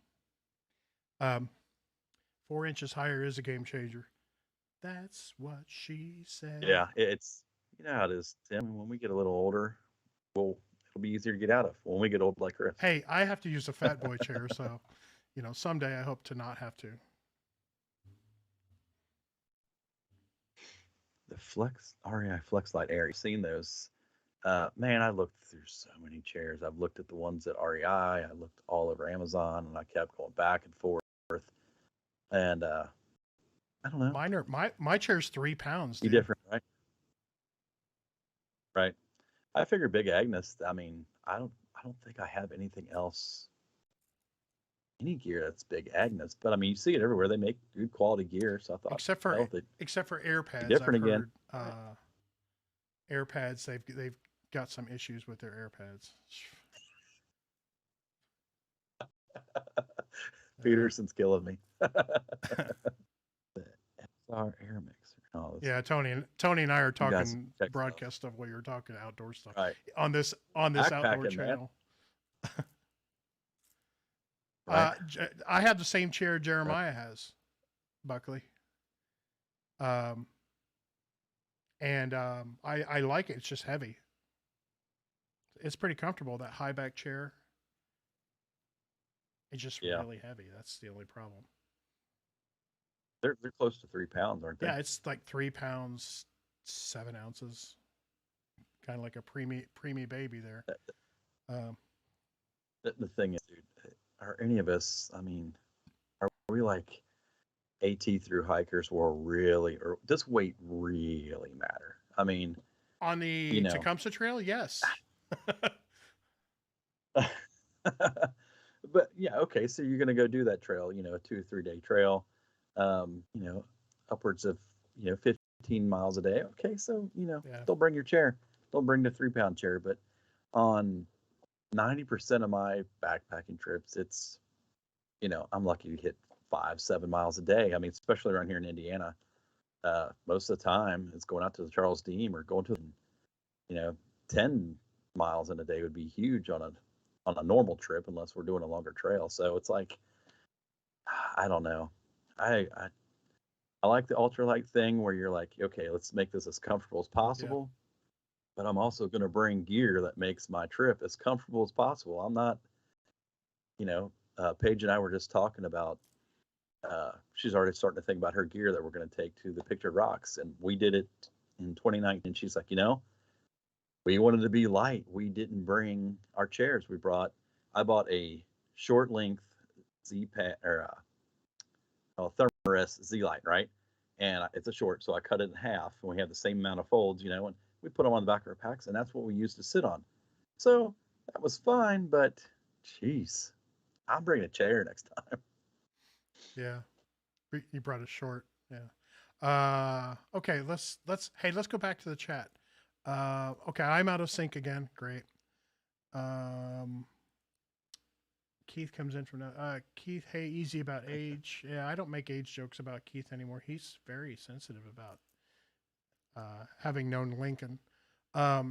4 inches higher is a game changer. That's what she said. Yeah, it's you know how it is, Tim. When we get a little older, it'll be easier to get out of. When we get old like Chris. Hey, I have to use a fat boy chair, so someday I hope to not have to. The REI Flexlight Air. You've seen those. Man, I looked through so many chairs. I've looked at the ones at REI. I looked all over Amazon, and I kept going back and forth. And I don't know. Mine are my chair's 3 pounds. Be different, right? Right. I figured Big Agnes. I mean, I don't think I have anything else, any gear that's Big Agnes. But I mean, you see it everywhere. They make good quality gear. So I thought, except for AirPads. different I've again. heard, AirPads. They've got some issues with their AirPads. Peterson's killing me. The XR Air Mixer. Oh, Yeah, Tony and I are talking check broadcast stuff while you're talking outdoor stuff right. on this outdoor Backpacking, channel. Right. I have the same chair Jeremiah has, Buckley. And I like it. It's just heavy. It's pretty comfortable. That high back chair. It's just really heavy. That's the only problem. They're close to 3 pounds, aren't they? Yeah, it's like 3 pounds 7 ounces. Kind of like a preemie baby there. The thing is, dude, are any of us? I mean, are we like AT through hikers where really, or does weight really matter? I mean, on the Tecumseh Trail, yes. But yeah, okay. So you're gonna go do that trail, a 2 or 3 day trail, upwards of 15 miles a day. Okay, so don't bring your chair, don't bring the 3 pound chair. But on 90% of my backpacking trips, it's I'm lucky to hit 5-7 miles a day. I mean, especially around here in Indiana, most of the time it's going out to the Charles Deem or going to 10 miles in a day would be huge on a normal trip, unless we're doing a longer trail. So it's like, I don't know. I like the ultralight thing where you're like, okay, let's make this as comfortable as possible. Yeah. But I'm also going to bring gear that makes my trip as comfortable as possible. I'm not, Paige and I were just talking about, she's already starting to think about her gear that we're going to take to the Pictured Rocks. And we did it in 2019. And she's like, we wanted to be light. We didn't bring our chairs. I bought a short length Z-Pad or Thermarest Z-Light, right? And it's a short, so I cut it in half, and we have the same amount of folds, and we put them on the back of our packs, and that's what we used to sit on. So that was fine, but geez, I'm bringing a chair next time. Yeah, you brought it short. Yeah. Okay, let's go back to the chat. Okay, I'm out of sync again. Great. Keith comes in from Keith, hey, easy about age. Yeah, I don't make age jokes about Keith anymore. He's very sensitive about having known Lincoln. Yeah,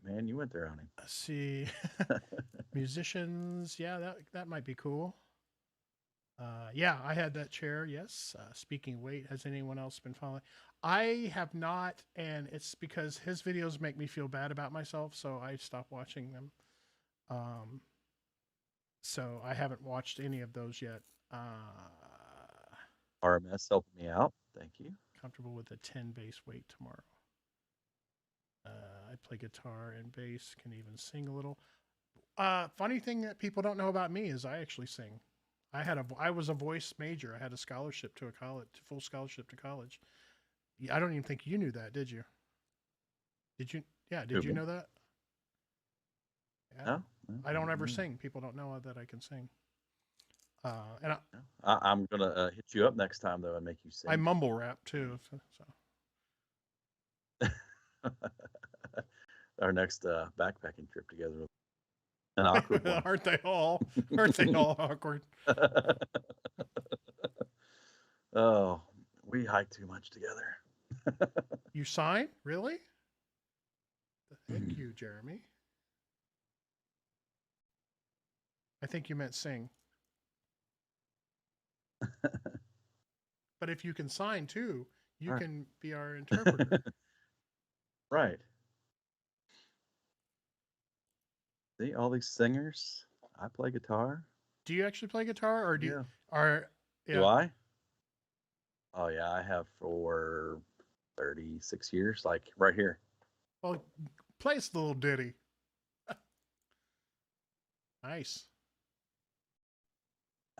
man, you went there on him. Let's see. Musicians, yeah, that might be cool. Yeah, I had that chair. Yes. Speaking of weight, has anyone else been following? I have not, and it's because his videos make me feel bad about myself, so I stopped watching them. Um, so I haven't watched any of those yet. RMS helping me out. Thank you. Comfortable with a 10 bass weight tomorrow. I play guitar and bass, can even sing a little. Funny thing that people don't know about me is I actually sing. I was a voice major. I had a scholarship to a college, full scholarship to college. Yeah, I don't even think you knew that, did you? Did you? Yeah, Who, did you me? know that? Yeah. No, no, I I don't didn't ever know. sing. People don't know that I can sing. And No. I'm gonna hit you up next time though and make you I sing. mumble rap too. So. Our next backpacking trip together, an awkward one. Aren't they all? Aren't they all awkward? Oh, we hike too much together. You sign? Really? The heck you, Jeremy. I think you meant sing. But if you can sign too, you All can be our interpreter. right. See all these singers. I play guitar. Do you actually play guitar, or do you Yeah. are Do yeah? I? Oh yeah, I have for 36 years, like right here. Well, play us a little ditty. Nice.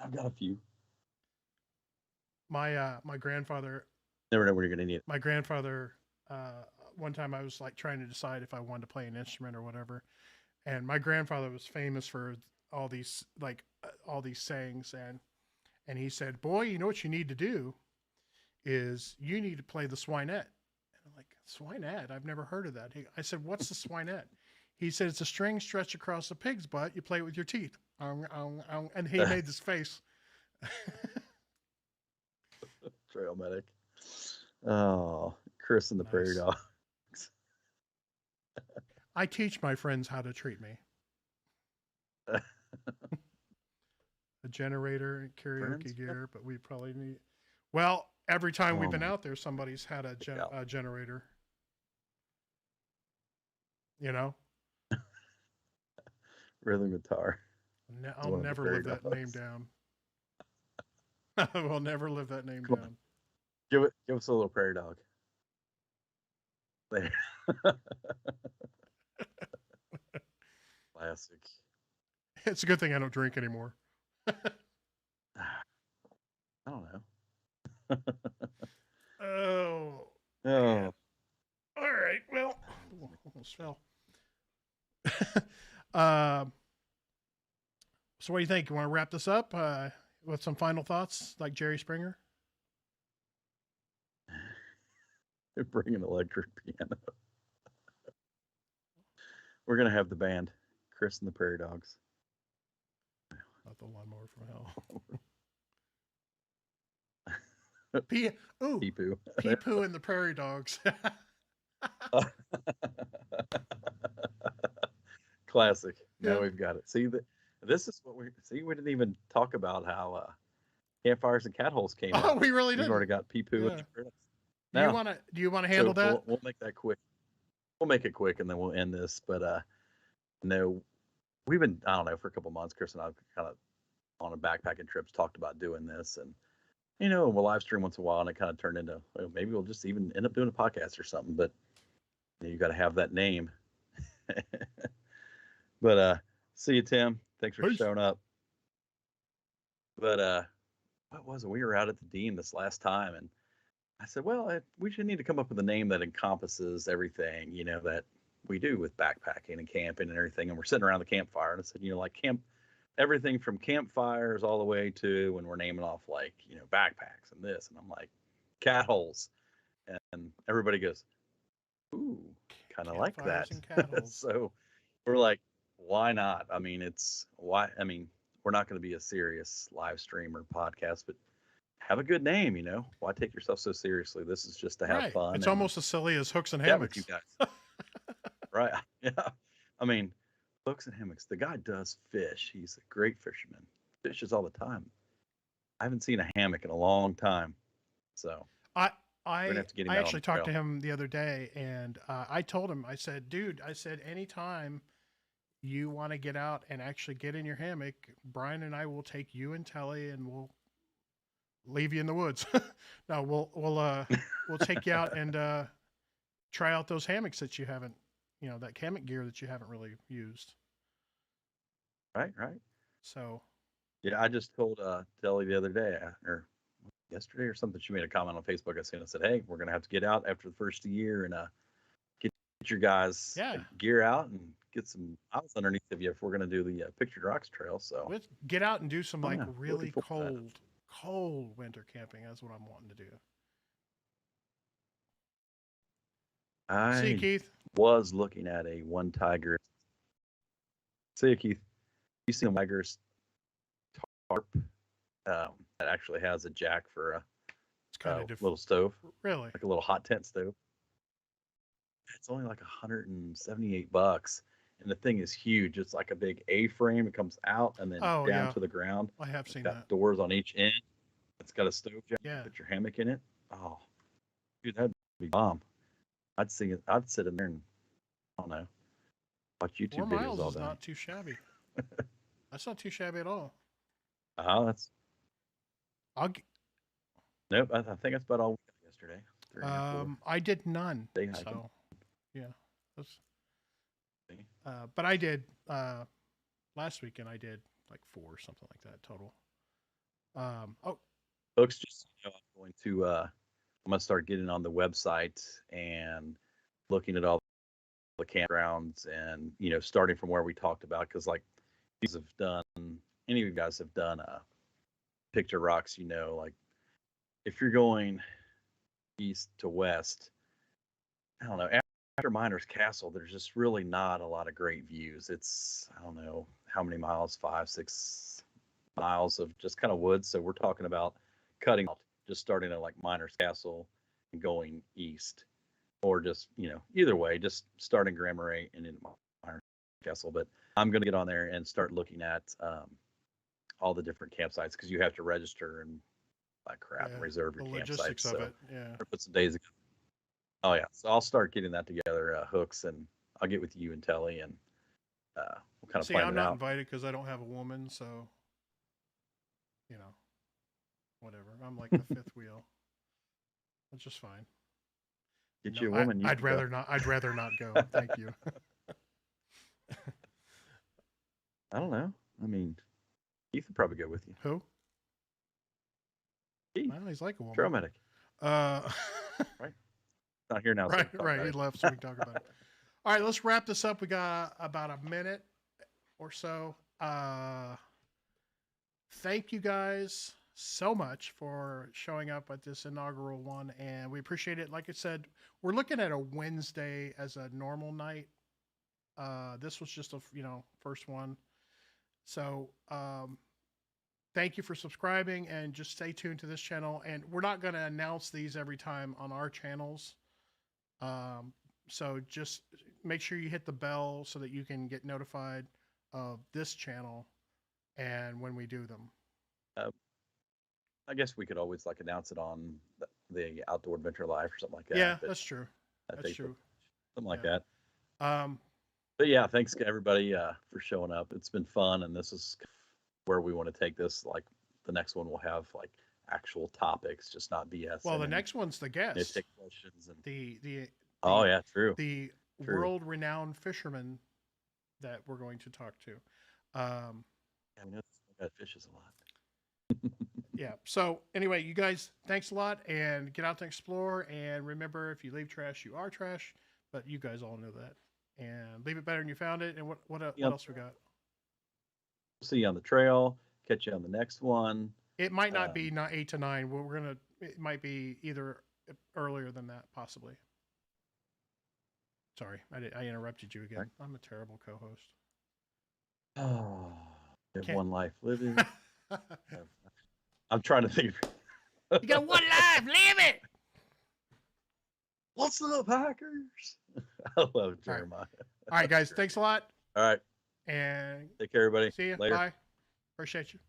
I've got a few. My grandfather Never know when you're gonna need it. my grandfather one time I was like trying to decide if I wanted to play an instrument or whatever, and my grandfather was famous for all these sayings, and he said, "Boy, you know what you need to do is you need to play the swinette." And I'm like, "Swinette? I've never heard of that." I said, "What's the swinette?" He said, "It's a string stretched across a pig's butt. You play it with your teeth." And he made this face. Trail medic. Oh, Chris and the Prairie Nice. Dogs. I teach my friends how to treat me. A generator and karaoke Friends? gear, but we probably need. Well, every time we've Oh been my out there, somebody's had God. a generator. You know, Rhythm guitar is I'll one of the never live Prairie that name Dogs. down. I will never live that name Come on, down. give us a little Prairie Dog. There. Classic. It's a good thing I don't drink anymore. I don't know. Oh, man. Oh, All right. Well, almost fell. Um, so, what do you think? You want to wrap this up with some final thoughts, like Jerry Springer? bring an electric piano. We're gonna have the band, Chris and the Prairie Dogs. Not the lawnmower from hell. Pee, ooh, Peepoo. Pee Poo and the Prairie Dogs. Classic. Now Yeah. we've got it. See, this is what we see. We didn't even talk about how Campfires and Catholes came Oh, up. we really We've already didn't. got Peepoo Yeah. and Chris. Do you Now, want to? Do you want to handle so that? we'll make that quick. We'll make it quick and then we'll end this. But no, we've been I don't know for a couple months. Chris and I kind of on a backpacking trips talked about doing this, and we'll live stream once in a while, and it kind of turned into maybe we'll just even end up doing a podcast or something. But you got to have that name. But see you, Tim. Thanks for Peace. showing up. But what was it? We were out at the Dean this last time, and I said, well, we should need to come up with a name that encompasses everything, that we do with backpacking and camping and everything. And we're sitting around the campfire, and I said, like everything from campfires all the way to when we're naming off like, backpacks and this. And I'm like, cat holes. And everybody goes, ooh, kind of like Campfires that. and Catholes. So we're like, why not? I mean, we're not going to be a serious live stream or podcast, but have a good name, Why take yourself so seriously? This is just to have Right. fun It's and almost as silly as hooks and chat with you hammocks. guys. Right. Yeah. I mean, hooks and hammocks. The guy does fish. He's a great fisherman. Fishes all the time. I haven't seen a hammock in a long time, so I we're gonna I have to get him I out on the actually talked trail. to him the other day, and I told him, I said, dude, I said, anytime you want to get out and actually get in your hammock, Brian and I will take you and Telly, and we'll leave you in the woods. No, we'll take you out and try out those hammocks that you haven't, that hammock gear that you haven't really used. Right, right. So Yeah, I just told Telly the other day, or yesterday or something. She made a comment on Facebook. I seen. I said, "Hey, we're gonna have to get out after the first year and get your guys' yeah, gear out and get some miles underneath of you if we're gonna do the Pictured Rocks Trail." So, let's get out and do some oh like yeah, looking really forward to that. cold winter camping. That's what I'm wanting to do. See you, I Keith. was looking at a one tiger. See you, Keith. You seen a tiger's tarp that actually has a jack for It's kind a of little stove, really. like a little hot tent stove. It's only like $178, and the thing is huge. It's like a big A-frame. It comes out and then Oh down yeah, to the ground. I have It's seen got that. doors on each end. It's got a stove jack. Yeah, Put your hammock in it. Oh, dude, that'd be bomb. I'd sing it. I'd sit in there and I don't know, watch 4 YouTube videos miles all is day. not too shabby. That's not too shabby at all. That's I'll nope. I think that's about all we got yesterday. 3 or 4 I did none. day hiking. So yeah, that's, but I did last weekend. I did like 4 or something like that total. Oh Folks, just so you know, I'm gonna start getting on the website and looking at all the campgrounds and starting from where we talked about, because like these have done, any of you guys have done Picture Rocks, like if you're going east to west, I don't know, after Miners Castle there's just really not a lot of great views. It's, I don't know how many miles, 5-6 miles of just kind of woods. So we're talking about cutting out, just starting at like Miners Castle and going east, or just either way, just starting Grand Marais and into Miners Castle. But I'm going to get on there and start looking at all the different campsites, because you have to register and like crap and yeah, reserve the your campsite. logistics of So it. Yeah. I'll put some days ago. Oh yeah, so I'll start getting that together, hooks, and I'll get with you and Telly, and we'll kind of See, plan I'm it not out. invited because I don't have a woman. So whatever. I'm like the fifth wheel. That's just fine. Get No, you a woman, you I'd can go. rather not. I'd rather not go. Thank you. I don't know. I mean, Keith would probably go with you. Who? Keith, Well, he's like a woman. trail medic, Uh, right? Not here now, so we right, can talk right. about He it. left, so we can talk about it. All right, let's wrap this up. We got about a minute or so. Thank you guys so much for showing up at this inaugural one, and we appreciate it. Like I said, we're looking at a Wednesday as a normal night. This was just a first one, so thank you for subscribing, and just stay tuned to this channel. And we're not going to announce these every time on our channels. So just make sure you hit the bell so that you can get notified of this channel and when we do them. I guess we could always like announce it on the Outdoor Adventure Live or something like that. Yeah, but that's true. That's true. Something like Yeah. that. But yeah, thanks to everybody for showing up. It's been fun, and this is where we want to take this. Like the next one, we'll have like actual topics, just not BS. Well, the next one's the guest. Take questions and the oh yeah, true. The world-renowned fisherman that we're going to talk to. Yeah, we know this guy fishes a lot. Yeah. So anyway, you guys, thanks a lot, and get out to explore. And remember, if you leave trash, you are trash. But you guys all know that. And leave it better than you found it. And what else we got? See you on the trail. Catch you on the next one. It might not be 8 to 9. It might be either earlier than that, possibly. Sorry, I interrupted you again. Right. I'm a terrible co-host. Oh, you have one life living. I'm trying to think. You got one life, live it. What's up, hackers? I love Jeremiah. All right, guys, thanks a lot. All right. And take care, everybody. See you. Later. Bye. Appreciate you.